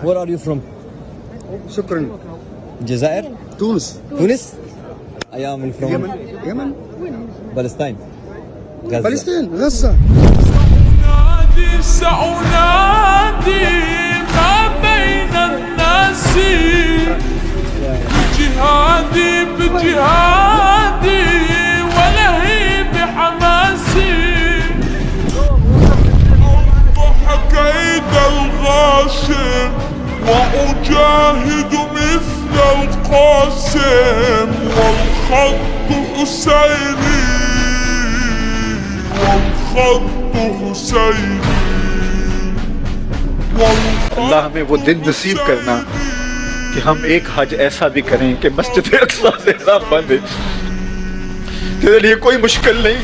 Where are you from? شكرا. Jazair? تونس. Tunis? I am from يمن. Palestine. Gaza. فلسطين غزة. سأنادي ما بين الناس بجهادي بجهادي ولهيب حماسي أوضح كيد الغاشم وأجاهد مثل القاسم والخط حسيني والخط حسيني अल्लाह हमें वो दिन नसीब करना कि हम एक हज ऐसा भी करें कि मस्जिद अक्सा से ना बंद। तेरे लिए कोई मुश्किल नहीं।